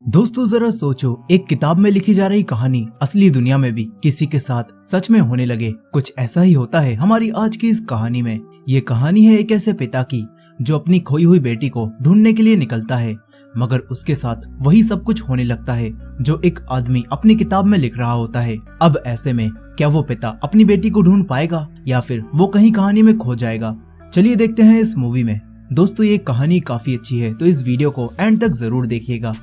दोस्तों जरा सोचो, एक किताब में लिखी जा रही कहानी असली दुनिया में भी किसी के साथ सच में होने लगे। कुछ ऐसा ही होता है हमारी आज की इस कहानी में। ये कहानी है एक ऐसे पिता की जो अपनी खोई हुई बेटी को ढूंढने के लिए निकलता है, मगर उसके साथ वही सब कुछ होने लगता है जो एक आदमी अपनी किताब में लिख रहा होता है। अब ऐसे में क्या वो पिता अपनी बेटी को ढूंढ पाएगा या फिर वो कहीं कहानी में खो जाएगा? चलिए देखते हैं इस मूवी में। दोस्तों ये कहानी काफी अच्छी है, तो इस वीडियो को एंड तक जरूर देखिएगा।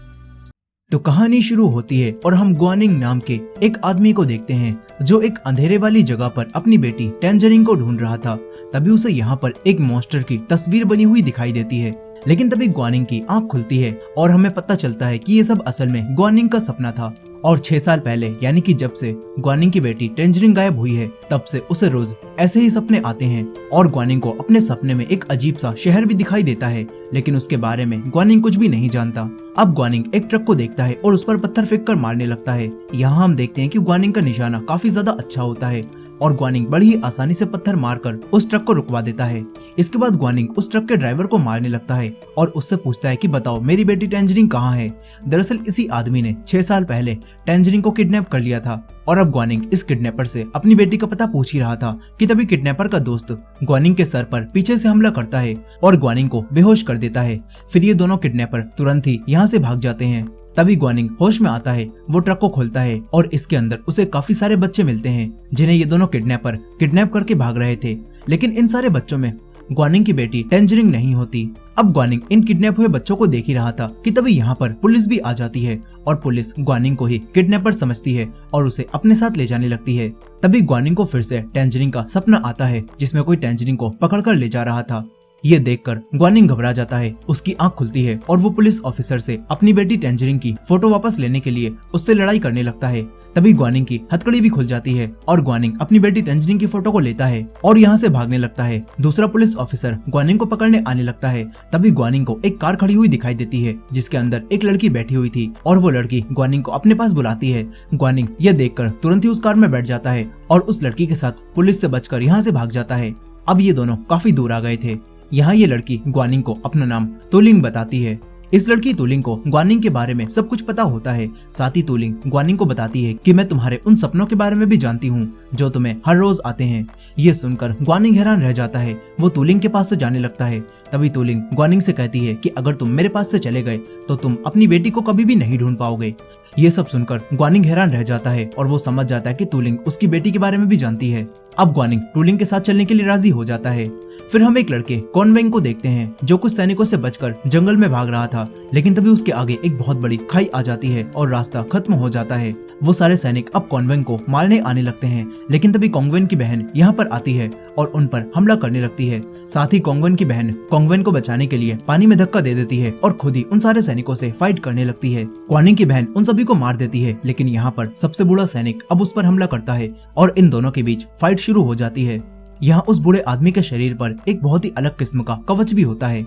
तो कहानी शुरू होती है और हम ग्वानिंग नाम के एक आदमी को देखते हैं जो एक अंधेरे वाली जगह पर अपनी बेटी टैंजरिन को ढूंढ रहा था। तभी उसे यहाँ पर एक मॉन्स्टर की तस्वीर बनी हुई दिखाई देती है, लेकिन तभी ग्वानिंग की आंख खुलती है और हमें पता चलता है कि ये सब असल में ग्वानिंग का सपना था। और 6 साल पहले यानी कि जब से ग्वानिंग की बेटी टैंजरिन गायब हुई है, तब से उसे रोज ऐसे ही सपने आते हैं और ग्वानिंग को अपने सपने में एक अजीब सा शहर भी दिखाई देता है, लेकिन उसके बारे में ग्वानिंग कुछ भी नहीं जानता। अब ग्वानिंग एक ट्रक को देखता है और उस पर पत्थर फेंक कर मारने लगता है। यहाँ हम देखते हैं कि ग्वानिंग का निशाना काफी ज्यादा अच्छा होता है और ग्वानिंग बड़ी ही आसानी से पत्थर मारकर उस ट्रक को रुकवा देता है। इसके बाद ग्वानिंग उस ट्रक के ड्राइवर को मारने लगता है और उससे पूछता है कि बताओ मेरी बेटी टैंजरिन कहाँ है। दरअसल इसी आदमी ने 6 साल पहले टैंजरिन को किडनैप कर लिया था और अब ग्वानिंग इस किडनैपर से अपनी बेटी का पता पूछ ही रहा था कि तभी किडनैपर का दोस्त ग्वानिंग के सर पर पीछे से हमला करता है और ग्वानिंग को बेहोश कर देता है। फिर ये दोनों किडनैपर तुरंत ही यहाँ से भाग जाते हैं। तभी ग्वानिंग होश में आता है, वो ट्रक को खोलता है और इसके अंदर उसे काफी सारे बच्चे मिलते हैं जिन्हें ये दोनों किडनैपर किडनैप करके भाग रहे थे। लेकिन इन सारे बच्चों में ग्वानिंग की बेटी टैंजरिन नहीं होती। अब ग्वानिंग इन किडनैप हुए बच्चों को देख ही रहा था कि तभी यहाँ पर पुलिस भी आ जाती है और पुलिस ग्वानिंग को ही किडनैपर समझती है और उसे अपने साथ ले जाने लगती है। तभी ग्वानिंग को फिर से टैंजरिन का सपना आता है जिसमें कोई टैंजरिन को पकड़कर ले जा रहा था। ये देखकर ग्वानिंग घबरा जाता है, उसकी आंख खुलती है और वो पुलिस ऑफिसर से अपनी बेटी टैंजरिन की फोटो वापस लेने के लिए उससे लड़ाई करने लगता है। तभी ग्वानिंग की हथकड़ी भी खुल जाती है और ग्वानिंग अपनी बेटी टैंजरिन की फोटो को लेता है और यहाँ से भागने लगता है। दूसरा पुलिस ऑफिसर ग्वानिंग को पकड़ने आने लगता है। तभी ग्वानिंग को एक कार खड़ी हुई दिखाई देती है जिसके अंदर एक लड़की बैठी हुई थी और वो लड़की ग्वानिंग को अपने पास बुलाती है। ग्वानिंग यह देखकर तुरंत ही उस कार में बैठ जाता है और उस लड़की के साथ पुलिस से बचकर यहाँ से भाग जाता है। अब ये दोनों काफी दूर आ गए थे। यहाँ ये लड़की ग्वानिंग को अपना नाम तुलिंग बताती है। इस लड़की तुलिंग को ग्वानिंग के बारे में सब कुछ पता होता है। साथ ही तुलिंग ग्वानिंग को बताती है कि मैं तुम्हारे उन सपनों के बारे में भी जानती हूँ जो तुम्हें हर रोज आते हैं। ये सुनकर ग्वानिंग हैरान रह जाता है। वो तुलिंग के पास से जाने लगता है। तभी तुलिंग ग्वानिंग से कहती है कि अगर तुम मेरे पास से चले गए तो तुम अपनी बेटी को कभी भी नहीं ढूंढ पाओगे। ये सब सुनकर ग्वानिंग हैरान रह जाता है और वो समझ जाता है कि तुलिंग उसकी बेटी के बारे में भी जानती है। अब ग्वानिंग तुलिंग के साथ चलने के लिए राजी हो जाता है। फिर हम एक लड़के कॉन्वेंग को देखते हैं जो कुछ सैनिकों से बचकर जंगल में भाग रहा था, लेकिन तभी उसके आगे एक बहुत बड़ी खाई आ जाती है और रास्ता खत्म हो जाता है। वो सारे सैनिक अब कॉन्वेंग को मारने आने लगते हैं, लेकिन तभी कॉन्वेंग की बहन यहाँ पर आती है और उन पर हमला करने लगती है। साथ ही कॉन्वेंग की बहन कॉन्वेंग को बचाने के लिए पानी में धक्का दे देती है और खुद ही उन सारे सैनिकों से फाइट करने लगती है। क्वानिंग की बहन उन सभी को मार देती है, लेकिन यहाँ पर सबसे बूढ़ा सैनिक अब उस पर हमला करता है और इन दोनों के बीच फाइट शुरू हो जाती है। यहाँ उस बूढ़े आदमी के शरीर पर एक बहुत ही अलग किस्म का कवच भी होता है।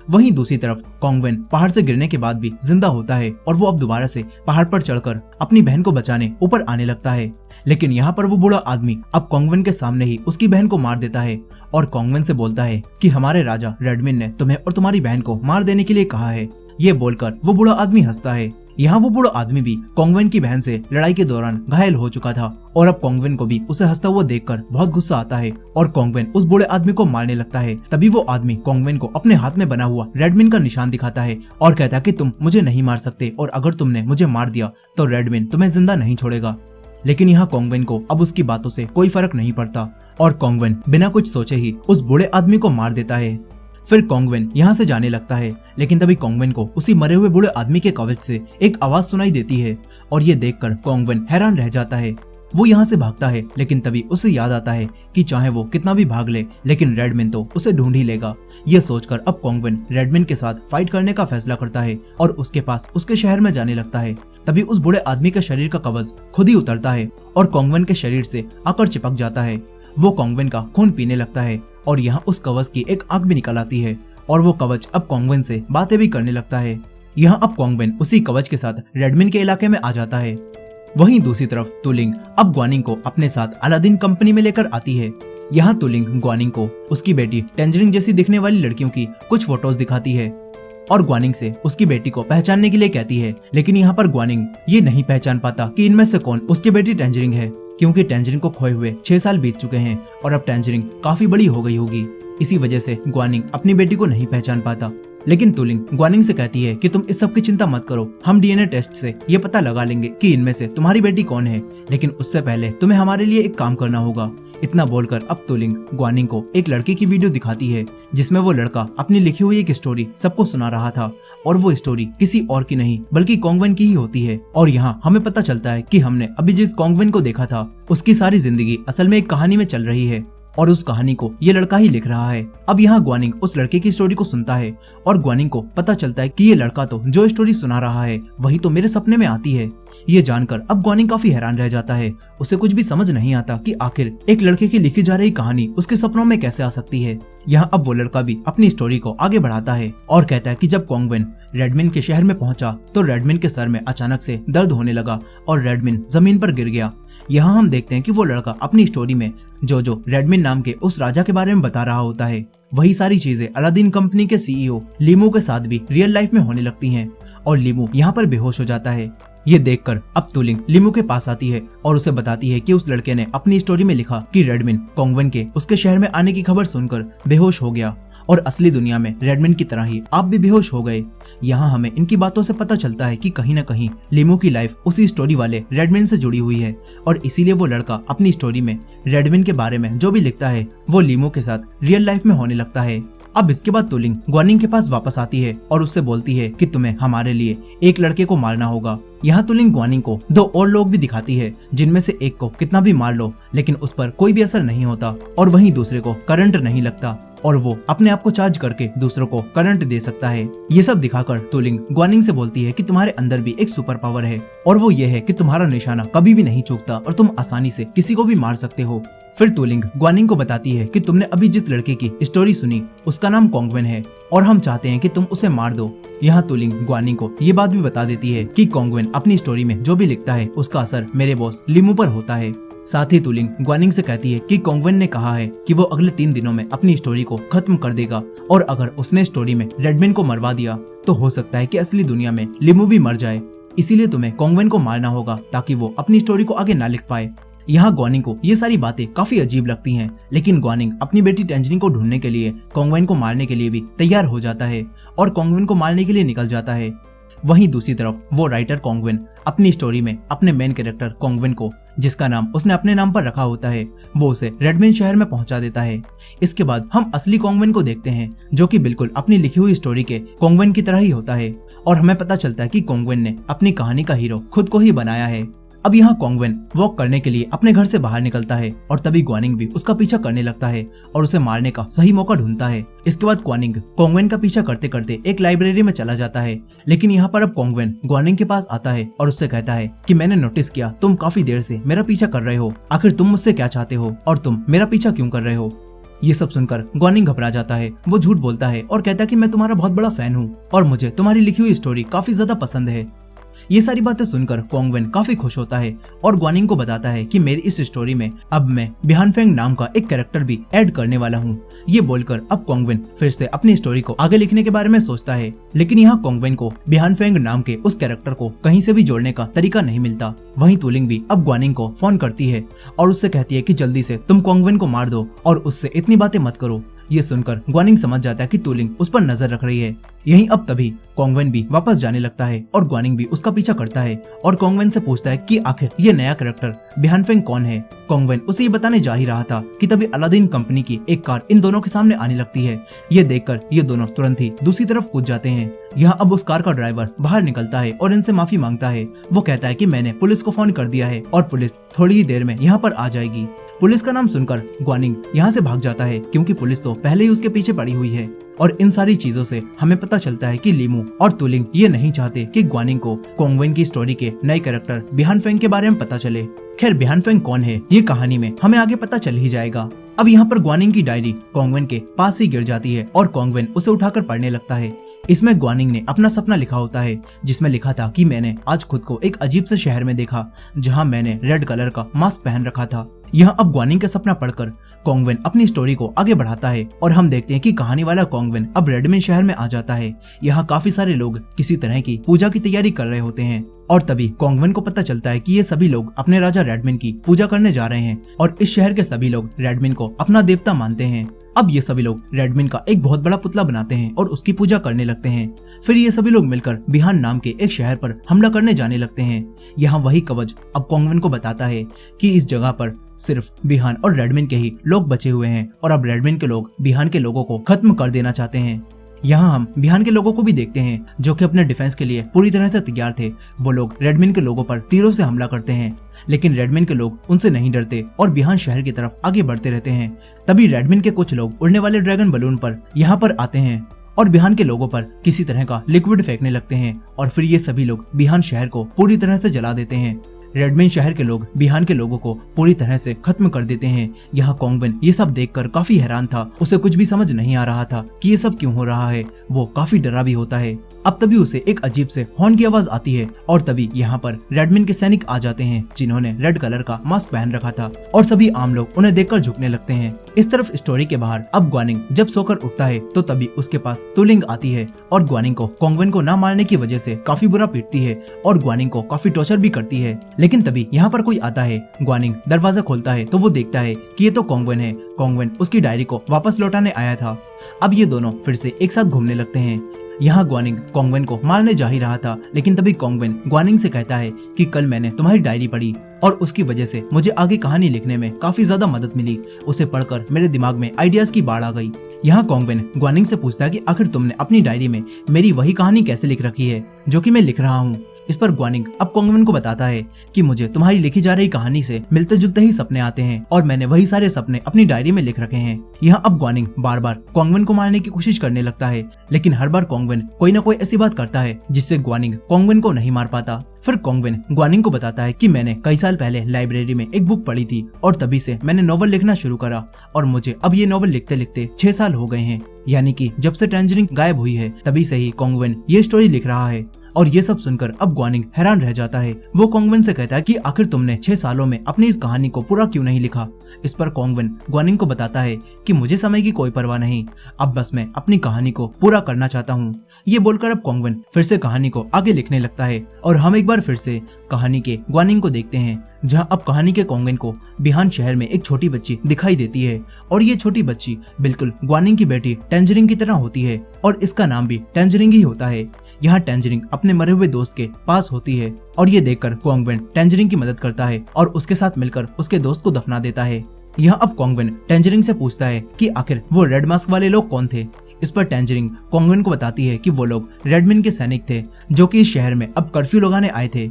वहीं दूसरी तरफ कॉन्गवेन पहाड़ से गिरने के बाद भी जिंदा होता है और वो अब दोबारा से पहाड़ पर चढ़कर अपनी बहन को बचाने ऊपर आने लगता है। लेकिन यहाँ पर वो बूढ़ा आदमी अब कॉन्गवेन के सामने ही उसकी बहन को मार देता है और कॉन्गवेन से बोलता है कि हमारे राजा रेडमिन ने तुम्हें और तुम्हारी बहन को मार देने के लिए कहा है। ये बोलकर वो बूढ़ा आदमी हंसता है। यहाँ वो बूढ़ा आदमी भी कॉन्गवेन की बहन से लड़ाई के दौरान घायल हो चुका था और अब कॉन्गवेन को भी उसे हंसता हुआ देखकर बहुत गुस्सा आता है और कॉन्गवेन उस बूढ़े आदमी को मारने लगता है। तभी वो आदमी कॉन्गवेन को अपने हाथ में बना हुआ रेडमिन का निशान दिखाता है और कहता है कि तुम मुझे नहीं मार सकते और अगर तुमने मुझे मार दिया तो रेडमिन तुम्हें जिंदा नहीं छोड़ेगा। लेकिन यहाँ कॉन्गवेन को अब उसकी बातों से कोई फर्क नहीं पड़ता और कॉन्गवेन बिना कुछ सोचे ही उस बूढ़े आदमी को मार देता है। फिर कॉन्गवेन यहाँ से जाने लगता है, लेकिन तभी कॉन्गवेन को उसी मरे हुए बूढ़े आदमी के कवच से एक आवाज सुनाई देती है और ये देखकर कॉन्गवेन हैरान रह जाता है। वो यहाँ से भागता है, लेकिन तभी उसे याद आता है कि चाहे वो कितना भी भाग ले लेकिन रेडमिन तो उसे ढूंढ ही लेगा। ये सोचकर अब कॉन्गवेन रेडमिन के साथ फाइट करने का फैसला करता है और उसके पास उसके शहर में जाने लगता है। तभी उस बूढ़े आदमी के शरीर का कवच खुद ही उतरता है और कॉन्गवेन के शरीर से आकर चिपक जाता है। वो कॉन्गवेन का खून पीने लगता है और यहाँ उस कवच की एक आंख भी निकल आती है और वो कवच अब कॉन्गवेन से बातें भी करने लगता है। यहाँ अब कॉन्गवेन उसी कवच के साथ रेडमिन के इलाके में आ जाता है। वहीं दूसरी तरफ तुलिंग अब ग्वानिंग को अपने साथ अलादीन कंपनी में लेकर आती है। यहाँ तुलिंग ग्वानिंग को उसकी बेटी टैंजरिन जैसी दिखने वाली लड़कियों की कुछ फोटोज दिखाती है। और ग्वानिंग से उसकी बेटी को पहचानने के लिए कहती है। लेकिन यहाँ पर ग्वानिंग ये नहीं पहचान पाता कि इनमें से कौन उसकी बेटी टैंजरिंग है, क्योंकि टैंजरिंग को खोए हुए 6 साल बीत चुके हैं और अब टैंजरिंग काफी बड़ी हो गई होगी। इसी वजह से ग्वानिंग अपनी बेटी को नहीं पहचान पाता। लेकिन तुलिंग ग्वानिंग से कहती है कि तुम इस सब की चिंता मत करो, हम डीएनए टेस्ट से ये पता लगा लेंगे कि इनमें से तुम्हारी बेटी कौन है, लेकिन उससे पहले तुम्हें हमारे लिए एक काम करना होगा। इतना बोलकर अब तुलिंग ग्वानिंग को एक लड़के की वीडियो दिखाती है, जिसमें वो लड़का अपनी लिखी हुई एक स्टोरी सबको सुना रहा था और वो स्टोरी किसी और की नहीं बल्कि कोंगवेन की ही होती है। और यहाँ हमें पता चलता है कि हमने अभी जिस कोंगवेन को देखा था उसकी सारी जिंदगी असल में एक कहानी में चल रही है और उस कहानी को ये लड़का ही लिख रहा है। अब यहाँ ग्वानिंग उस लड़के की स्टोरी को सुनता है और ग्वानिंग को पता चलता है कि ये लड़का तो जो स्टोरी सुना रहा है वही तो मेरे सपने में आती है। ये जानकर अब ग्वानिंग काफी हैरान रह जाता है। उसे कुछ भी समझ नहीं आता कि आखिर एक लड़के की लिखी जा रही कहानी उसके सपनों में कैसे आ सकती है। यहाँ अब वो लड़का भी अपनी स्टोरी को आगे बढ़ाता है और कहता है कि जब कोंगवेन रेडमिन के शहर में पहुंचा तो रेडमिन के सर में अचानक से दर्द होने लगा और रेडमिन जमीन पर गिर गया। यहाँ हम देखते हैं कि वो लड़का अपनी स्टोरी में जो रेडमिन नाम के उस राजा के बारे में बता रहा होता है। वही सारी चीजें अलादीन कंपनी के सीईओ लीमू के साथ भी रियल लाइफ में होने लगती हैं और लीमू यहाँ पर बेहोश हो जाता है। ये देखकर अब तुलिंग लीमू के पास आती है और उसे बताती है कि उस लड़के ने अपनी स्टोरी में लिखा कि रेडमिन कोंगवेन के उसके शहर में आने की खबर सुनकर बेहोश हो गया और असली दुनिया में रेडमिन की तरह ही आप भी बेहोश हो गए। यहाँ हमें इनकी बातों से पता चलता है कि कहीं न कहीं लीमू की लाइफ उसी स्टोरी वाले रेडमिन से जुड़ी हुई है और इसीलिए वो लड़का अपनी स्टोरी में रेडमिन के बारे में जो भी लिखता है वो लीमू के साथ रियल लाइफ में होने लगता है। अब इसके बाद तुलिंग ग्वानिंग के पास वापस आती है और उससे बोलती है कि तुम्हें हमारे लिए एक लड़के को मारना होगा। यहाँ तुलिंग ग्वानिंग को 2 और लोग भी दिखाती है, जिनमें से एक को कितना भी मार लो लेकिन उस पर कोई भी असर नहीं होता और वहीं दूसरे को करंट नहीं लगता और वो अपने आप को चार्ज करके दूसरों को करंट दे सकता है। ये सब दिखाकर तुलिंग ग्वानिंग से बोलती है कि तुम्हारे अंदर भी एक सुपर पावर है और वो ये है कि तुम्हारा निशाना कभी भी नहीं चूकता और तुम आसानी से किसी को भी मार सकते हो। फिर तुलिंग ग्वानिंग को बताती है कि तुमने अभी जिस लड़के की स्टोरी सुनी उसका नाम कोंगवेन है और हम चाहते हैं कि तुम उसे मार दो। यहाँ तुलिंग ग्वानिंग को ये बात भी बता देती है कि कोंगवेन अपनी स्टोरी में जो भी लिखता है उसका असर मेरे बॉस लीमू पर होता है। साथ ही तुलिंग ग्वानिंग से कहती है कि कोंगवेन ने कहा है कि वो अगले 3 दिनों में अपनी स्टोरी को खत्म कर देगा और अगर उसने स्टोरी में रेडमिन को मरवा दिया तो हो सकता है कि असली दुनिया में लीमू भी मर जाए। इसीलिए तुम्हें कोंगवेन को मारना होगा ताकि वो अपनी स्टोरी को आगे ना लिख पाए। यहाँ ग्वानिंग को ये सारी बातें काफी अजीब लगती हैं, लेकिन ग्वानिंग अपनी बेटी टैंजरिंग को ढूंढने के लिए कोंगवेन को मारने के लिए भी तैयार हो जाता है और कोंगवेन को मारने के लिए निकल जाता है। वहीं दूसरी तरफ वो राइटर कोंगवेन अपनी स्टोरी में अपने मेन कैरेक्टर कोंगवेन को, जिसका नाम उसने अपने नाम पर रखा होता है, वो उसे रेडमिन शहर में पहुंचा देता है। इसके बाद हम असली कोंगवेन को देखते हैं जो कि बिल्कुल अपनी लिखी हुई स्टोरी के कोंगवेन की तरह ही होता है और हमें पता चलता है कि कोंगवेन ने अपनी कहानी का हीरो खुद को ही बनाया है। अब यहाँ कोंगवेन वॉक करने के लिए अपने घर से बाहर निकलता है और तभी ग्वानिंग भी उसका पीछा करने लगता है और उसे मारने का सही मौका ढूंढता है। इसके बाद ग्वानिंग कोंगवेन का पीछा करते करते एक लाइब्रेरी में चला जाता है, लेकिन यहाँ पर अब कोंगवेन ग्वानिंग के पास आता है और उससे कहता है कि मैंने नोटिस किया तुम काफी देर से मेरा पीछा कर रहे हो, आखिर तुम मुझसे क्या चाहते हो और तुम मेरा पीछा क्यों कर रहे हो। ये सब सुनकर ग्वानिंग घबरा जाता है। वो झूठ बोलता है और कहता है कि मैं तुम्हारा बहुत बड़ा फैन हूँ और मुझे तुम्हारी लिखी हुई स्टोरी काफी ज्यादा पसंद है। ये सारी बातें सुनकर कोंगवेन काफी खुश होता है और ग्वानिंग को बताता है कि मेरी इस स्टोरी में अब मैं बिहानफेंग नाम का एक कैरेक्टर भी ऐड करने वाला हूँ। ये बोलकर अब कोंगवेन फिर से अपनी स्टोरी को आगे लिखने के बारे में सोचता है, लेकिन यहाँ कोंगवेन को बिहानफेंग नाम के उस कैरेक्टर को कहीं से भी जोड़ने का तरीका नहीं मिलता। वहीं तुलिंग भी अब ग्वानिंग को फोन करती है और उससे कहती है कि जल्दी से तुम कोंगवेन को मार दो और उससे इतनी बातें मत करो। ये सुनकर ग्वानिंग समझ जाता है कि तुलिंग उस पर नजर रख रही है। यहीं अब तभी कोंगवेन भी वापस जाने लगता है और ग्वानिंग भी उसका पीछा करता है और कोंगवेन से पूछता है कि आखिर ये नया कैरेक्टर बिहानफेंग कौन है। कोंगवेन उसे ये बताने जा ही रहा था कि तभी अलादीन कंपनी की एक कार इन दोनों के सामने आने लगती है। ये देखकर ये दोनों तुरंत ही दूसरी तरफ कूद जाते हैं। यहाँ अब उस कार का ड्राइवर बाहर निकलता है और इनसे माफी मांगता है। वो कहता है कि मैंने पुलिस को फोन कर दिया है और पुलिस थोड़ी ही देर में यहाँ पर आ जाएगी। पुलिस का नाम सुनकर ग्वानिंग यहाँ से भाग जाता है क्योंकि पुलिस तो पहले ही उसके पीछे पड़ी हुई है। और इन सारी चीजों से हमें पता चलता है कि लीमू और तुलिंग ये नहीं चाहते कि ग्वानिंग को कोंगवेन की स्टोरी के नए कैरेक्टर बिहानफेंग के बारे में पता चले। खैर बिहानफेंग कौन है ये कहानी में हमें आगे पता चल ही जाएगा। अब यहाँ पर ग्वानिंग की डायरी कोंगवेन के पास ही गिर जाती है और कोंगवेन उसे उठाकर पढ़ने लगता है। इसमें ग्वानिंग ने अपना सपना लिखा होता है, जिसमें लिखा था कि मैंने आज खुद को एक अजीब से शहर में देखा जहां मैंने रेड कलर का मास्क पहन रखा था। यहाँ अब ग्वानिंग का सपना पढ़कर कोंगवेन अपनी स्टोरी को आगे बढ़ाता है और हम देखते हैं कि कहानी वाला कोंगवेन अब रेडमिन शहर में आ जाता है। यहाँ काफी सारे लोग किसी तरह की पूजा की तैयारी कर रहे होते हैं और तभी कोंगवेन को पता चलता है कि ये सभी लोग अपने राजा रेडमिन की पूजा करने जा रहे हैं और इस शहर के सभी लोग रेडमिन को अपना देवता मानते हैं। अब ये सभी लोग रेडमिन का एक बहुत बड़ा पुतला बनाते हैं और उसकी पूजा करने लगते हैं। फिर ये सभी लोग मिलकर बिहान नाम के एक शहर पर हमला करने जाने लगते हैं। यहाँ वही कवच अब कोंगवेन को बताता है कि इस जगह पर सिर्फ बिहान और रेडमिन के ही लोग बचे हुए हैं और अब रेडमिन के लोग बिहान के लोगों को खत्म कर देना चाहते हैं। यहाँ हम बिहान के लोगों को भी देखते हैं जो कि अपने डिफेंस के लिए पूरी तरह से तैयार थे। वो लोग रेडमिन के लोगों पर तीरों से हमला करते हैं, लेकिन रेडमिन के लोग उनसे नहीं डरते और बिहान शहर की तरफ आगे बढ़ते रहते हैं। तभी रेडमिन के कुछ लोग उड़ने वाले ड्रैगन बलून पर यहाँ पर आते हैं और बिहान के लोगों पर किसी तरह का लिक्विड फेंकने लगते हैं और फिर ये सभी लोग बिहान शहर को पूरी तरह से जला देते हैं। रेडमिन शहर के लोग बिहान के लोगों को पूरी तरह से खत्म कर देते हैं। यहाँ कोंगवेन ये सब देखकर काफी हैरान था। उसे कुछ भी समझ नहीं आ रहा था कि ये सब क्यों हो रहा है। वो काफी डरा भी होता है। अब तभी उसे एक अजीब से हॉर्न की आवाज आती है और तभी यहाँ पर रेडमिन के सैनिक आ जाते हैं जिन्होंने रेड कलर का मास्क पहन रखा था और सभी आम लोग उन्हें देखकर झुकने लगते हैं। इस तरफ स्टोरी के बाहर अब ग्वानिंग जब सोकर उठता है तो तभी उसके पास तुलिंग आती है और ग्वानिंग को कोंगवेन को न मारने की वजह से काफी बुरा पीटती है और ग्वानिंग को काफी टॉर्चर भी करती है। लेकिन तभी यहाँ पर कोई आता है। ग्वानिंग दरवाजा खोलता है तो वो देखता है कि ये तो कोंगवेन है। कोंगवेन उसकी डायरी को वापस लौटाने आया था। अब ये दोनों फिर से एक साथ घूमने लगते हैं। यहाँ ग्वानिंग कोंगवेन को मारने जा ही रहा था, लेकिन तभी कोंगवेन ग्वानिंग से कहता है कि कल मैंने तुम्हारी डायरी पढ़ी और उसकी वजह से मुझे आगे कहानी लिखने में काफी ज्यादा मदद मिली। उसे पढ़कर मेरे दिमाग में आइडियाज की बाढ़ आ गई। यहाँ कोंगवेन ग्वानिंग से पूछता है कि आखिर तुमने अपनी डायरी में मेरी वही कहानी कैसे लिख रखी है जो कि मैं लिख रहा हूँ। इस पर ग्वानिंग अब कोंगवेन को बताता है कि मुझे तुम्हारी लिखी जा रही कहानी से मिलते जुलते ही सपने आते हैं और मैंने वही सारे सपने अपनी डायरी में लिख रखे हैं। यहाँ अब ग्वानिंग बार बार कोंगवेन को मारने की कोशिश करने लगता है, लेकिन हर बार कोंगवेन कोई न कोई ऐसी बात करता है जिससे ग्वानिंग कोंगवेन को नहीं मार पाता। फिर कोंगवेन ग्वानिंग को बताता है कि मैंने कई साल पहले लाइब्रेरी में एक बुक पढ़ी थी और तभी से मैंने नॉवल लिखना शुरू करा और मुझे अब ये नॉवल लिखते लिखते 6 साल हो गए हैं। यानी कि जब से टैंजरिन गायब हुई है तभी से ही कोंगवेन ये स्टोरी लिख रहा है। और ये सब सुनकर अब ग्वानिंग हैरान रह जाता है। वो कोंगवेन से कहता है कि आखिर तुमने 6 सालों में अपनी इस कहानी को पूरा क्यों नहीं लिखा। इस पर कोंगवेन ग्वानिंग को बताता है कि मुझे समय की कोई परवाह नहीं, अब बस मैं अपनी कहानी को पूरा करना चाहता हूँ। ये बोलकर अब कोंगवेन फिर से कहानी को आगे लिखने लगता है और हम एक बार फिर से कहानी के ग्वानिंग को देखते हैं, जहाँ अब कहानी के कोंगवेन को बिहान शहर में एक छोटी बच्ची दिखाई देती है और ये छोटी बच्ची बिल्कुल ग्वानिंग की बेटी टैंजरिन की तरह होती है और इसका नाम भी टैंजरिन ही होता है। यहाँ टैंजरिन अपने मरे हुए दोस्त के पास होती है और ये देखकर कोंगवेन टैंजरिन की मदद करता है और उसके साथ मिलकर उसके दोस्त को दफना देता है। यहाँ अब कोंगवेन टैंजरिन से पूछता है कि आखिर वो रेड मास्क वाले लोग कौन थे। इस पर टैंजरिन कोंगवेन को बताती है कि वो लोग रेडमिन के सैनिक थे जो कि इस शहर में अब कर्फ्यू लगाने आए थे,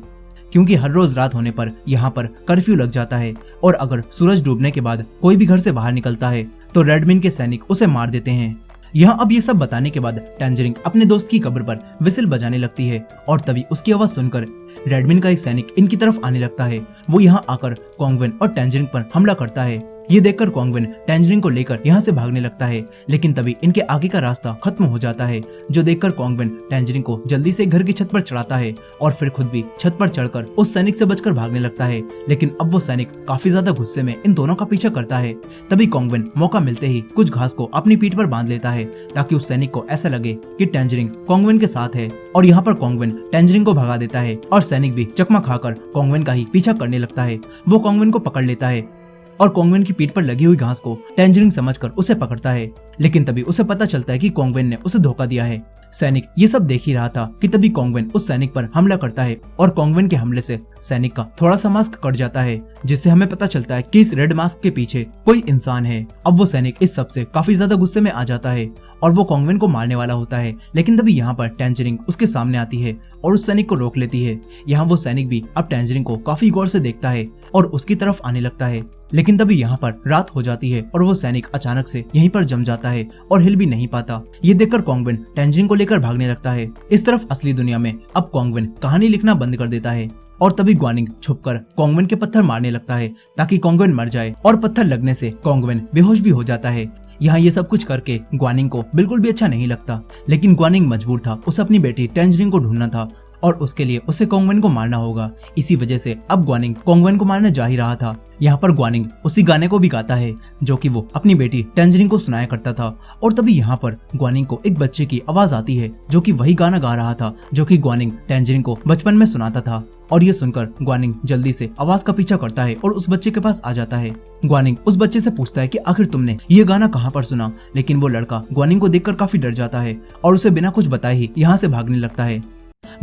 क्योंकि हर रोज रात होने पर यहाँ पर कर्फ्यू लग जाता है और अगर सूरज डूबने के बाद कोई भी घर से बाहर निकलता है तो रेडमिन के सैनिक उसे मार देते हैं। यहाँ अब ये सब बताने के बाद टैंजरिन अपने दोस्त की कब्र पर विसिल बजाने लगती है और तभी उसकी आवाज सुनकर रेडमिन का एक सैनिक इनकी तरफ आने लगता है। वो यहाँ आकर कोंगवेन और टैंजरिन पर हमला करता है। ये देखकर कोंगवेन टैंजरिन को लेकर यहाँ से भागने लगता है, लेकिन तभी इनके आगे का रास्ता खत्म हो जाता है, जो देखकर कोंगवेन टैंजरिन को जल्दी से घर की छत पर चढ़ाता है और फिर खुद भी छत पर चढ़कर उस सैनिक से बचकर भागने लगता है। लेकिन अब वो सैनिक काफी ज्यादा गुस्से में इन दोनों का पीछा करता है। तभी कोंगवेन मौका मिलते ही कुछ घास को अपनी पीठ पर बांध लेता है ताकि उस सैनिक को ऐसा लगे कि टैंजरिन कोंगवेन के साथ है और यहाँ पर कोंगवेन टैंजरिन को भगा देता है और सैनिक भी चकमा खाकर कोंगवेन का ही पीछा करने लगता है। वो कोंगवेन को पकड़ लेता है और कोंगवेन की पीठ पर लगी हुई घास को टैंजरिन समझकर उसे पकड़ता है, लेकिन तभी उसे पता चलता है कि कोंगवेन ने उसे धोखा दिया है। सैनिक ये सब देख ही रहा था कि तभी कोंगवेन उस सैनिक पर हमला करता है और कोंगवेन के हमले से सैनिक का थोड़ा सा मास्क कट जाता है, जिससे हमें पता चलता है कि इस रेड मास्क के पीछे कोई इंसान है। अब वो सैनिक इस सब से काफी ज्यादा गुस्से में आ जाता है और वो कोंगवेन को मारने वाला होता है, लेकिन तभी यहाँ पर टैंजरिन उसके सामने आती है और उस सैनिक को रोक लेती है। यहाँ वो सैनिक भी अब टैंजरिन को काफी गौर से देखता है और उसकी तरफ आने लगता है, लेकिन तभी यहाँ पर रात हो जाती है और वो सैनिक अचानक से यहीं पर जम जाता है और हिल भी नहीं पाता। ये देखकर कोंगवेन टैंजरिन को लेकर भागने लगता है। इस तरफ असली दुनिया में अब कोंगवेन कहानी लिखना बंद कर देता है और तभी ग्वानिंग छुपकर कोंगवेन के पत्थर मारने लगता है ताकि कोंगवेन मर जाए और पत्थर लगने से कोंगवेन बेहोश भी हो जाता है। यहाँ ये सब कुछ करके ग्वानिंग को बिल्कुल भी अच्छा नहीं लगता, लेकिन ग्वानिंग मजबूर था, उसे अपनी बेटी टैंजरिन को ढूंढना था और उसके लिए उसे कोंगवेन को मारना होगा। इसी वजह से अब ग्वानिंग कोंगवेन को मारने जा ही रहा था। यहाँ पर ग्वानिंग उसी गाने को भी गाता है जो कि वो अपनी बेटी टेंजरिन को सुनाया करता था। और तभी यहाँ पर ग्वानिंग को एक बच्चे की आवाज आती है जो कि वही गाना गा रहा था जो कि ग्वानिंग टेंजरिन को बचपन में सुनाता था। और ये सुनकर ग्वानिंग जल्दी से आवाज का पीछा करता है और उस बच्चे के पास आ जाता है। ग्वानिंग उस बच्चे से पूछता है कि आखिर तुमने ये गाना कहाँ पर सुना, लेकिन वो लड़का ग्वानिंग को देखकर काफी डर जाता है और उसे बिना कुछ बताए ही यहाँ से भागने लगता है।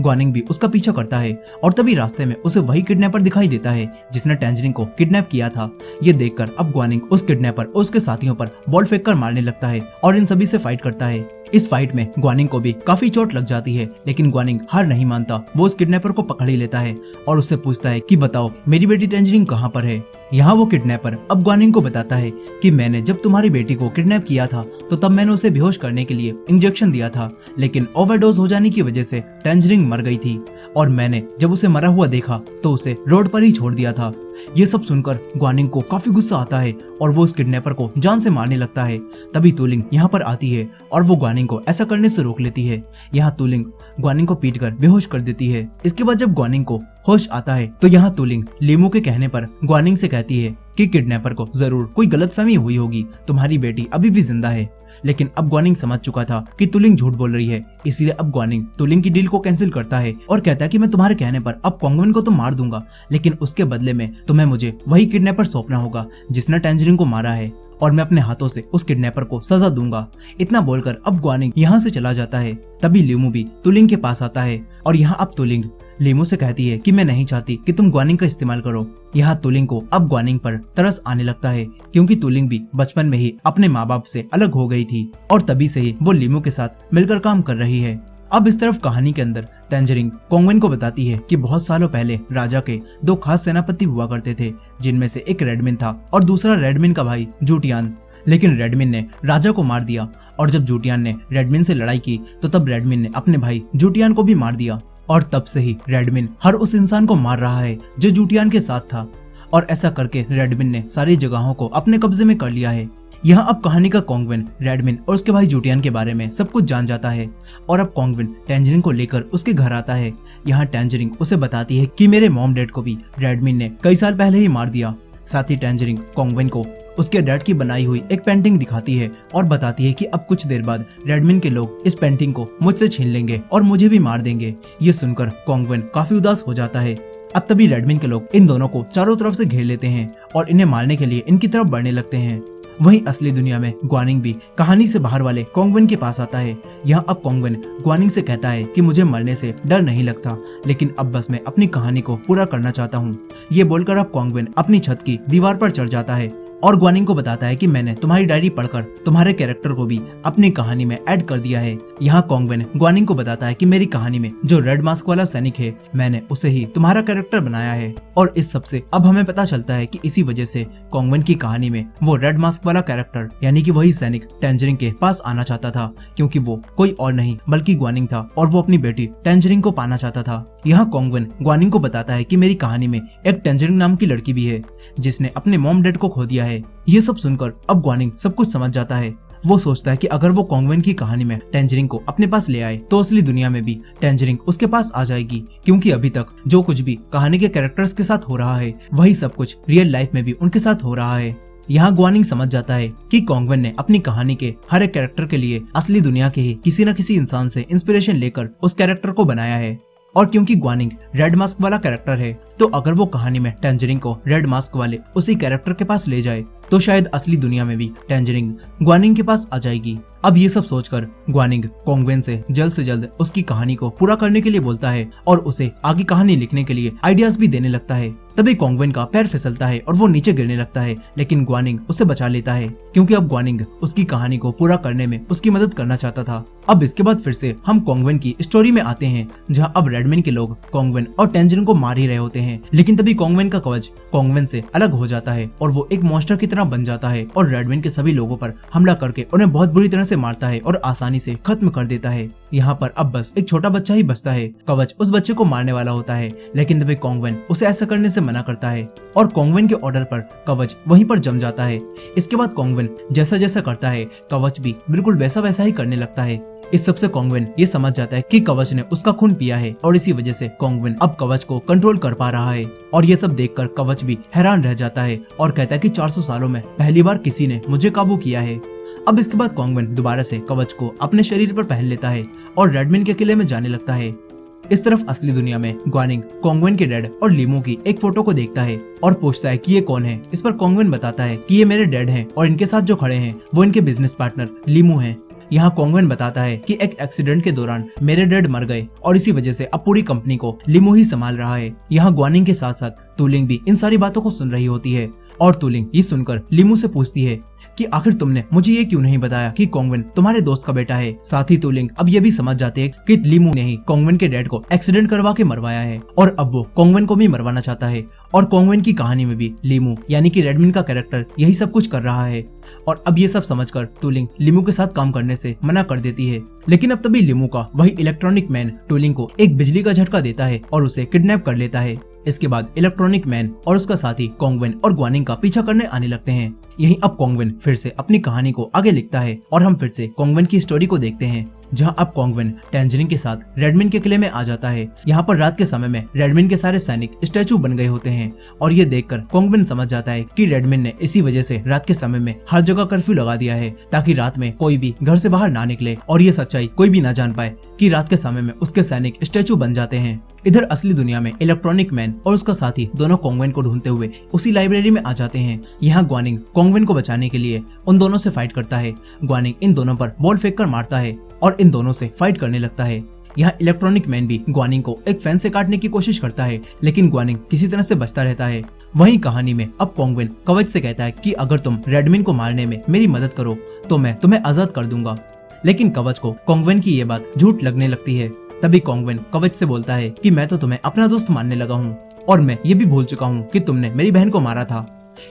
ग्वानिंग भी उसका पीछा करता है और तभी रास्ते में उसे वही किडनैपर दिखाई देता है जिसने टेंजरिन को किडनैप किया था। ये देखकर अब ग्वानिंग उस किडनैपर और उसके साथियों पर बॉल फेंक कर मारने लगता है और इन सभी से फाइट करता है। इस फाइट में ग्वानिंग को भी काफी चोट लग जाती है, लेकिन ग्वानिंग हार नहीं मानता। वो उस किडनैपर को पकड़ ही लेता है और उससे पूछता है कि बताओ मेरी बेटी टेंजरिन कहाँ पर है। यहाँ वो किडनैपर अब ग्वानिंग को बताता है कि मैंने जब तुम्हारी बेटी को किडनैप किया था तो तब मैंने उसे बेहोश करने के लिए इंजेक्शन दिया था, लेकिन ओवरडोज हो जाने की वजह से टेंजरिन मर गई थी और मैंने जब उसे मरा हुआ देखा तो उसे रोड पर ही छोड़ दिया था। ये सब सुनकर ग्वानिंग को काफी गुस्सा आता है और वो उस किडनैपर को जान से मारने लगता है। तभी तुलिंग यहाँ पर आती है और वो ग्वानिंग को ऐसा करने से रोक लेती है। यहाँ तुलिंग ग्वानिंग को पीटकर बेहोश कर देती है। इसके बाद जब ग्वानिंग को होश आता है तो यहाँ तुलिंग लीमू के कहने पर ग्वानिंग से कहती है कि किडनैपर को जरूर कोई गलतफहमी हुई होगी, तुम्हारी बेटी अभी भी जिंदा है। लेकिन अब ग्वानिंग समझ चुका था कि तुलिंग झूठ बोल रही है, इसीलिए अब ग्वानिंग तुलिंग की डील को कैंसिल करता है और कहता है कि मैं तुम्हारे कहने पर अब कोंगवेन को तो मार दूंगा, लेकिन उसके बदले में तुम्हें मुझे वही किडनैपर सौंपना होगा जिसने टेंजरिन को मारा है और मैं अपने हाथों से उस किडनैपर को सजा दूंगा। इतना बोलकर अब ग्वानिंग यहाँ से चला जाता है। तभी लीमू भी तुलिंग के पास आता है और यहाँ अब तुलिंग लीमू से कहती है कि मैं नहीं चाहती कि तुम ग्वानिंग का इस्तेमाल करो। यहाँ तुलिंग को अब ग्वानिंग पर तरस आने लगता है क्योंकि तुलिंग भी बचपन में ही अपने माँ बाप से अलग हो गई थी और तभी से ही वो लीमू के साथ मिलकर काम कर रही है। अब इस तरफ कहानी के अंदर टेंजरिन कोंगवेन को बताती है कि बहुत सालों पहले राजा के दो खास सेनापति हुआ करते थे, जिनमें से एक रेडमिन था और दूसरा रेडमिन का भाई जूटियान। लेकिन रेडमिन ने राजा को मार दिया और जब जूटियान ने रेडमिन से लड़ाई की तो तब रेडमिन ने अपने भाई जूटियान को भी मार दिया और तब से ही रेडमिन हर उस इंसान को मार रहा है जो जूटियान के साथ था और ऐसा करके रेडमिन ने सारी जगहों को अपने कब्जे में कर लिया है। यहाँ अब कहानी का कोंगवेन रेडमिन और उसके भाई जूटियान के बारे में सब कुछ जान जाता है और अब कोंगवेन टेंजरिन को लेकर उसके घर आता है। यहाँ टेंजरिन उसे बताती है कि मेरे मॉम डैड को भी रेडमिन ने कई साल पहले ही मार दिया। साथ ही टेंजरिन कोंगवेन को उसके डैड की बनाई हुई एक पेंटिंग दिखाती है और बताती है कि अब कुछ देर बाद रेडमिन के लोग इस पेंटिंग को मुझसे छीन लेंगे और मुझे भी मार देंगे। ये सुनकर कोंगवेन काफी उदास हो जाता है। अब तभी रेडमिन के लोग इन दोनों को चारों तरफ से घेर लेते हैं और इन्हें मारने के लिए इनकी तरफ बढ़ने लगते हैं। वहीं असली दुनिया में ग्वानिंग भी कहानी से बाहर वाले कोंगवेन के पास आता है। यहाँ अब कोंगवेन ग्वानिंग से कहता है कि मुझे मरने से डर नहीं लगता, लेकिन अब बस मैं अपनी कहानी को पूरा करना चाहता हूँ। ये बोलकर अब कोंगवेन अपनी छत की दीवार पर चढ़ जाता है और ग्वानिंग को बताता है कि मैंने तुम्हारी डायरी पढ़कर तुम्हारे कैरेक्टर को भी अपनी कहानी में ऐड कर दिया है। यहाँ कोंगवेन ग्वानिंग को बताता है कि मेरी कहानी में जो रेड मास्क वाला सैनिक है मैंने उसे ही तुम्हारा कैरेक्टर बनाया है। और इस सब से अब हमें पता चलता है कि इसी वजह से कोंगवेन की कहानी में वो रेड मास्क वाला कैरेक्टर यानी कि वही सैनिक टेंजरिन के पास आना चाहता था, क्योंकि वो कोई और नहीं बल्कि ग्वानिंग था और वो अपनी बेटी टेंजरिन को पाना चाहता था। यहाँ कोंगवेन ग्वानिंग को बताता है कि मेरी कहानी में एक टेंजरिन नाम की लड़की भी है जिसने अपने मॉम डैड को खो दिया है। ये सब सुनकर अब ग्वानिंग सब कुछ समझ जाता है। वो सोचता है कि अगर वो कोंगवेन की कहानी में टेंजरिन को अपने पास ले आए तो असली दुनिया में भी टेंजरिन उसके पास आ जाएगी, क्योंकि अभी तक जो कुछ भी कहानी के कैरेक्टर्स के साथ हो रहा है वही सब कुछ रियल लाइफ में भी उनके साथ हो रहा है। यहाँ ग्वानिंग समझ जाता है कि कोंगवेन ने अपनी कहानी के हर एक कैरेक्टर के लिए असली दुनिया के ही किसी न किसी इंसान से इंस्पिरेशन लेकर उस कैरेक्टर को बनाया है। और क्योंकि ग्वानिंग रेड मास्क वाला कैरेक्टर है तो अगर वो कहानी में टेंजरिन को रेड मास्क वाले उसी कैरेक्टर के पास ले जाए तो शायद असली दुनिया में भी टेंजरिन ग्वानिंग के पास आ जाएगी। अब ये सब सोचकर ग्वानिंग कोंगवेन से जल्द उसकी कहानी को पूरा करने के लिए बोलता है और उसे आगे कहानी लिखने के लिए आइडियाज भी देने लगता है। तभी कोंगवेन का पैर फिसलता है और वो नीचे गिरने लगता है, लेकिन ग्वानिंग उसे बचा लेता है क्योंकि अब ग्वानिंग उसकी कहानी को पूरा करने में उसकी मदद करना चाहता था। अब इसके बाद फिर से हम कोंगवेन की स्टोरी में आते हैं, जहाँ अब रेडमिन के लोग कोंगवेन और टेंजरिन को मार ही रहे होते हैं, लेकिन तभी कोंगवेन का कवच कोंगवेन से अलग हो जाता है और वो एक मॉन्स्टर की तरह बन जाता है और रेडमिन के सभी लोगों पर हमला करके उन्हें बहुत बुरी तरह से मारता है और आसानी से खत्म कर देता है। यहाँ पर अब बस एक छोटा बच्चा ही बचता है। कवच उस बच्चे को मारने वाला होता है, लेकिन तभी कोंगवेन उसे ऐसा करने से मना करता है और कोंगवेन के ऑर्डर पर कवच वहीं पर जम जाता है। इसके बाद कोंगवेन जैसा जैसा करता है कवच भी बिल्कुल वैसा वैसा ही करने लगता है। इस सबसे कोंगविन ये समझ जाता है कि कवच ने उसका खून पिया है और इसी वजह से कोंगविन अब कवच को कंट्रोल कर पा रहा है। और ये सब देखकर कवच भी हैरान रह जाता है और कहता है कि 400 सालों में पहली बार किसी ने मुझे काबू किया है। अब इसके बाद कोंगविन दोबारा से कवच को अपने शरीर पर पहन लेता है और रेडमिन के किले में जाने लगता है। इस तरफ असली दुनिया में ग्वानिंग कोंगविन के डैड और लीमू की एक फोटो को देखता है और पूछता है कि ये कौन है। इस पर कोंगविन बताता है कि ये मेरे डैड हैं और इनके साथ जो खड़े हैं वो इनके बिजनेस पार्टनर लीमू हैं। यहाँ कोंगविन बताता है कि एक एक्सीडेंट के दौरान मेरे डैड मर गए और इसी वजह से अब पूरी कंपनी को लीमू ही संभाल रहा है। यहाँ ग्वानिंग के साथ साथ तुलिंग भी इन सारी बातों को सुन रही होती है और तुलिंग ये सुनकर लीमू से पूछती है कि आखिर तुमने मुझे ये क्यों नहीं बताया कि कोंगविन तुम्हारे दोस्त का बेटा है। साथ ही तुलिंग अब ये भी समझ जाते हैं कि लीमू ने ही कोंगविन के डैड को एक्सीडेंट करवा के मरवाया है और अब वो कोंगविन को भी मरवाना चाहता है। और कोंगविन की कहानी में भी लीमू यानी कि रेडमिन का कैरेक्टर यही सब कुछ कर रहा है। और अब ये सब समझकर तुलिंग लीमू के साथ काम करने से मना कर देती है। लेकिन अब तभी लीमू का वही इलेक्ट्रॉनिक मैन तुलिंग को एक बिजली का झटका देता है और उसे किडनैप कर लेता है। इसके बाद इलेक्ट्रॉनिक मैन और उसका साथी कोंगविन और ग्वानिंग का पीछा करने आने लगते हैं। यहीं अब कोंगविन फिर से अपनी कहानी को आगे लिखता है और हम फिर से कोंगविन की स्टोरी को देखते हैं, जहां अब कोंगविन टैंजरिन के साथ रेडमिन के किले में आ जाता है। यहाँ पर रात के समय में रेडमिन के सारे सैनिक स्टैचू बन गए होते हैं और ये देखकर कोंगविन समझ जाता है कि रेडमिन ने इसी वजह से रात के समय में हर जगह कर्फ्यू लगा दिया है ताकि रात में कोई भी घर से बाहर ना निकले और ये सच्चाई कोई भी ना जान पाए कि रात के समय में उसके सैनिक स्टैचू बन जाते हैं। इधर असली दुनिया में इलेक्ट्रॉनिक मैन और उसका साथी दोनों कोंगविन को ढूंढते हुए उसी लाइब्रेरी में आ जाते हैं। यहाँ ग्वानिंग कोंगविन को बचाने के लिए उन दोनों से फाइट करता है। ग्वानिंग इन दोनों पर बॉल फेंक कर मारता है और इन दोनों से फाइट करने लगता है। यहाँ इलेक्ट्रॉनिक मैन भी ग्वानिंग को एक फैन से काटने की कोशिश करता है लेकिन ग्वानिंग किसी तरह से बचता रहता है। वहीं कहानी में अब कोंगविन कवच से कहता है कि अगर तुम रेडमिन को मारने में मेरी मदद करो तो मैं तुम्हें आजाद कर दूंगा। लेकिन कवच को कोंगविन की ये बात झूठ लगने लगती है। तभी कोंगविन कवच से बोलता है कि मैं तो तुम्हें अपना दोस्त मानने लगा हूँ और मैं ये भी भूल चुका हूँ कि तुमने मेरी बहन को मारा था।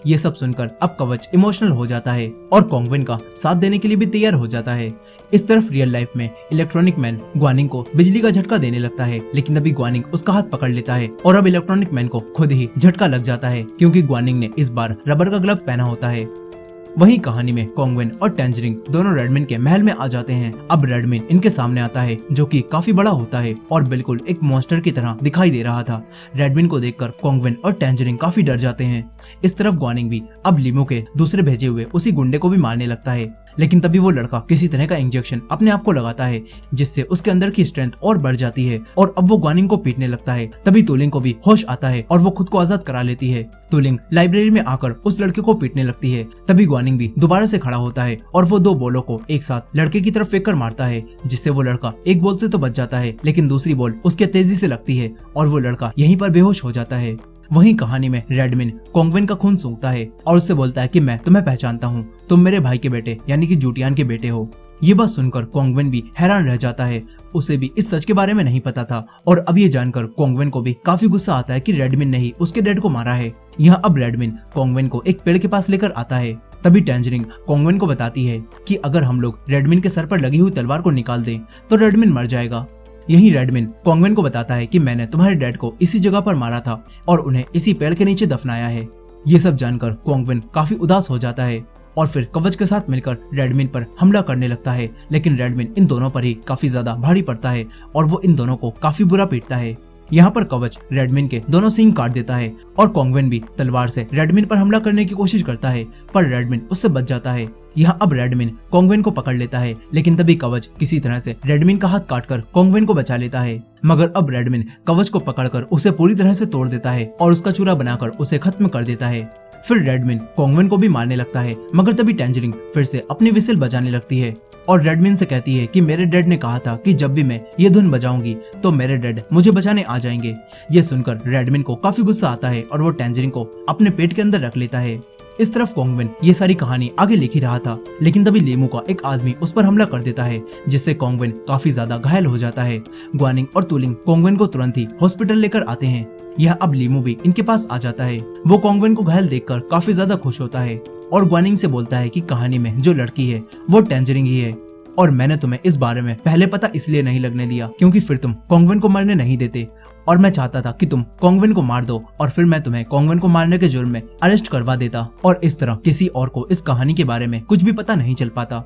ये सब सुनकर अब कवच इमोशनल हो जाता है और कोंगविन का साथ देने के लिए भी तैयार हो जाता है। इस तरफ रियल लाइफ में इलेक्ट्रॉनिक मैन ग्वानिंग को बिजली का झटका देने लगता है लेकिन तभी ग्वानिंग उसका हाथ पकड़ लेता है और अब इलेक्ट्रॉनिक मैन को खुद ही झटका लग जाता है क्योंकि ग्वानिंग ने इस बार रबर का ग्लव पहना होता है। वहीं कहानी में कोंगविन और टैंजरिन दोनों रेडमिन के महल में आ जाते हैं। अब रेडमिन इनके सामने आता है जो कि काफी बड़ा होता है और बिल्कुल एक मॉन्स्टर की तरह दिखाई दे रहा था। रेडमिन को देखकर कोंगविन और टैंजरिन काफी डर जाते हैं। इस तरफ ग्वानिंग भी अब लीमू के दूसरे भेजे हुए उसी गुंडे को भी मारने लगता है लेकिन तभी वो लड़का किसी तरह का इंजेक्शन अपने आप को लगाता है जिससे उसके अंदर की स्ट्रेंथ और बढ़ जाती है और अब वो ग्वानिंग को पीटने लगता है। तभी तुलिंग को भी होश आता है और वो खुद को आजाद करा लेती है। तुलिंग लाइब्रेरी में आकर उस लड़के को पीटने लगती है। तभी ग्वानिंग भी दोबारा से खड़ा होता है और वो दो बॉलों को एक साथ लड़के की तरफ फेंक कर मारता है जिससे वो लड़का एक बॉल से तो बच जाता है लेकिन दूसरी बॉल उसके तेजी से लगती है और वो लड़का यहीं पर बेहोश हो जाता है। वहीं कहानी में रेडमिन कोंगविन का खून सूंघता है और उससे बोलता है कि मैं तुम्हें पहचानता हूँ, तुम मेरे भाई के बेटे यानी कि जूटियान के बेटे हो। ये बात सुनकर कोंगविन भी हैरान रह जाता है, उसे भी इस सच के बारे में नहीं पता था और अब ये जानकर कोंगविन को भी काफी गुस्सा आता है कि रेडमिन ने ही उसके डैड को मारा है। यहाँ अब रेडमिन कोंगविन को एक पेड़ के पास लेकर आता है। तभी टैंजरिन कोंगविन को बताती है कि अगर हम लोग रेडमिन के सर पर लगी हुई तलवार को निकाल दें तो रेडमिन मर जाएगा। यही रेडमिन कोंगविन को बताता है कि मैंने तुम्हारे डैड को इसी जगह पर मारा था और उन्हें इसी पेड़ के नीचे दफनाया है। ये सब जानकर कोंगविन काफी उदास हो जाता है और फिर कवच के साथ मिलकर रेडमिन पर हमला करने लगता है लेकिन रेडमिन इन दोनों पर ही काफी ज्यादा भारी पड़ता है और वो इन दोनों को काफी बुरा पीटता है। यहाँ पर कवच रेडमिन के दोनों सींग काट देता है और कोंगविन भी तलवार से रेडमिन पर हमला करने की कोशिश करता है पर रेडमिन उससे बच जाता है। यहाँ अब रेडमिन कोंगविन को पकड़ लेता है लेकिन तभी कवच किसी तरह से रेडमिन का हाथ काटकर कोंगविन को बचा लेता है मगर अब रेडमिन कवच को पकड़कर उसे पूरी तरह से तोड़ देता है और उसका चूरा बनाकर उसे खत्म कर देता है। फिर रेडमिन कोंगविन को भी मारने लगता है मगर तभी टैंजरिन फिर से अपनी विसिल बजाने लगती है और रेडमिन से कहती है कि मेरे डैड ने कहा था कि जब भी मैं ये धुन बजाऊंगी तो मेरे डैड मुझे बचाने आ जाएंगे। ये सुनकर रेडमिन को काफी गुस्सा आता है और वो टैंजरिन को अपने पेट के अंदर रख लेता है। इस तरफ कोंगविन ये सारी कहानी आगे लिख ही रहा था लेकिन तभी लीमू का एक आदमी उस पर हमला कर देता है जिससे कोंगविन काफी ज्यादा घायल हो जाता है। ग्वानिंग और तुलिंग कोंगविन को तुरंत ही हॉस्पिटल लेकर आते हैं। यह अब लीमू भी इनके पास आ जाता है। वो कोंगविन को घायल देखकर काफी ज्यादा खुश होता है और ग्वानिंग से बोलता है कि कहानी में जो लड़की है वो टैंजरिन ही है और मैंने तुम्हें इस बारे में पहले पता इसलिए नहीं लगने दिया क्योंकि फिर तुम कोंगविन को मरने नहीं देते और मैं चाहता था कि तुम कोंगविन को मार दो और फिर मैं तुम्हें कोंगविन को मारने के जुर्म में अरेस्ट करवा देता और इस तरह किसी और को इस कहानी के बारे में कुछ भी पता नहीं चल पाता।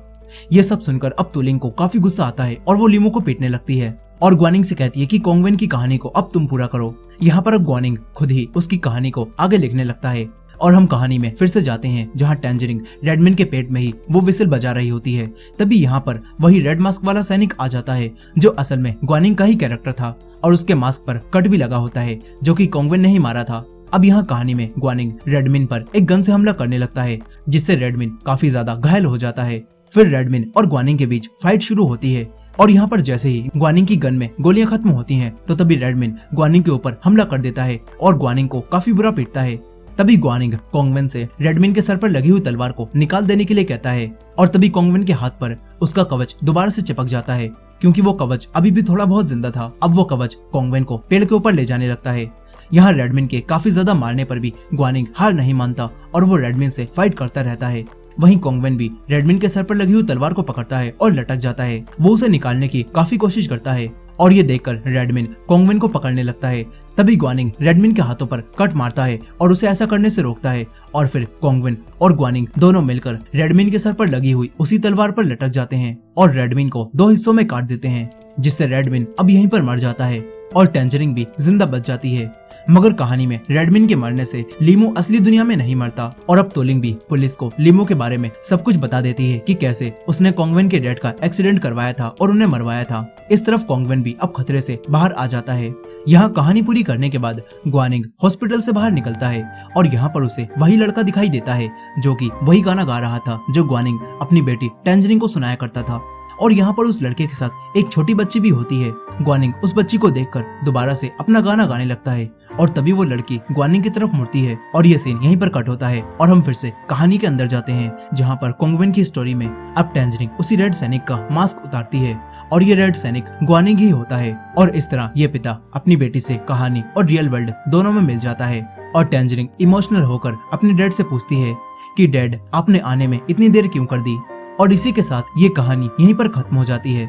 ये सब सुनकर अब तुलिंग को काफी गुस्सा आता है और वो लीमू को पीटने लगती है और ग्वानिंग से कहती है कि कोंगवेन की कहानी को अब तुम पूरा करो। यहाँ पर अब ग्वानिंग खुद ही उसकी कहानी को आगे लिखने लगता है और हम कहानी में फिर से जाते हैं जहाँ टैंजरिंग रेडमिन के पेट में ही वो विसिल बजा रही होती है। तभी यहाँ पर वही रेड मास्क वाला सैनिक आ जाता है जो असल में ग्वानिंग का ही कैरेक्टर था और उसके मास्क पर कट भी लगा होता है जो कि कोंगवेन ने ही मारा था। अब यहाँ कहानी में ग्वानिंग रेडमिन पर एक गन से हमला करने लगता है जिससे रेडमिन काफी ज्यादा घायल हो जाता है। फिर रेडमिन और ग्वानिंग के बीच फाइट शुरू होती है और यहाँ पर जैसे ही ग्वानिंग की गन में गोलियां खत्म होती हैं तो तभी रेडमिन ग्वानिंग के ऊपर हमला कर देता है और ग्वानिंग को काफी बुरा पीटता है। तभी ग्वानिंग कोंगवेन से रेडमिन के सर पर लगी हुई तलवार को निकाल देने के लिए कहता है और तभी कोंगवेन के हाथ पर उसका कवच दोबारा से चिपक जाता है क्योंकि वो कवच अभी भी थोड़ा बहुत जिंदा था। अब वो कवच कोंगवेन को पेड़ के ऊपर ले जाने लगता है। यहाँ रेडमिन के काफी ज्यादा मारने पर भी ग्वानिंग हार नहीं मानता और वो रेडमिन से फाइट करता रहता है। वहीं कोंगवेन भी रेडमिन के सर पर लगी हुई तलवार को पकड़ता है और लटक जाता है। वो उसे निकालने की काफी कोशिश करता है और ये देखकर रेडमिन कोंगवेन को पकड़ने लगता है। तभी ग्वानिंग रेडमिन के हाथों पर कट मारता है और उसे ऐसा करने से रोकता है और फिर कोंगवेन और ग्वानिंग दोनों मिलकर रेडमिन के सर पर लगी हुई उसी तलवार पर लटक जाते हैं और रेडमिन को 2 हिस्सों में काट देते हैं जिससे रेडमिन अब यहीं पर मर जाता है और टैंजरिंग भी जिंदा बच जाती है। मगर कहानी में रेडमिन के मरने से लीमू असली दुनिया में नहीं मरता और अब तुलिंग भी पुलिस को लीमू के बारे में सब कुछ बता देती है कि कैसे उसने कोंगवेन के डैड का एक्सीडेंट करवाया था और उन्हें मरवाया था। इस तरफ कोंगवेन भी अब खतरे से बाहर आ जाता है। यहाँ कहानी पूरी करने के बाद ग्वानिंग हॉस्पिटल से बाहर निकलता है और यहाँ पर उसे वही लड़का दिखाई देता है जो कि वही गाना गा रहा था जो ग्वानिंग अपनी बेटी टैंजरिंग को सुनाया करता था। और यहाँ पर उस लड़के के साथ एक छोटी बच्ची भी होती है। ग्वानिंग उस बच्ची को देखकर दोबारा से अपना गाना गाने लगता है और तभी वो लड़की ग्वानिंग की तरफ मुड़ती है और ये सीन यहीं पर कट होता है और हम फिर से कहानी के अंदर जाते हैं जहाँ पर कोंगवेन की स्टोरी में अब टैंजरिंग उसी रेड सैनिक का मास्क उतारती है और ये रेड सैनिक ग्वानिंग ही होता है और इस तरह ये पिता अपनी बेटी से कहानी और रियल वर्ल्ड दोनों में मिल जाता है। और टैंजरिंग इमोशनल होकर अपने डैड से पूछती है कि डैड आपने आने में इतनी देर क्यों कर दी। और इसी के साथ ये कहानी यहीं पर खत्म हो जाती है।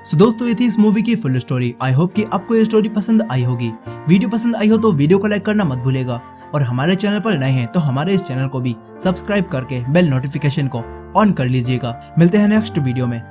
सो दोस्तों ये थी इस मूवी की फुल स्टोरी। आई होप कि आपको ये स्टोरी पसंद आई होगी। वीडियो पसंद आई हो तो वीडियो को लाइक करना मत भूलेगा और हमारे चैनल पर नए हैं तो हमारे इस चैनल को भी सब्सक्राइब करके बेल नोटिफिकेशन को ऑन कर लीजिएगा। मिलते हैं नेक्स्ट वीडियो में।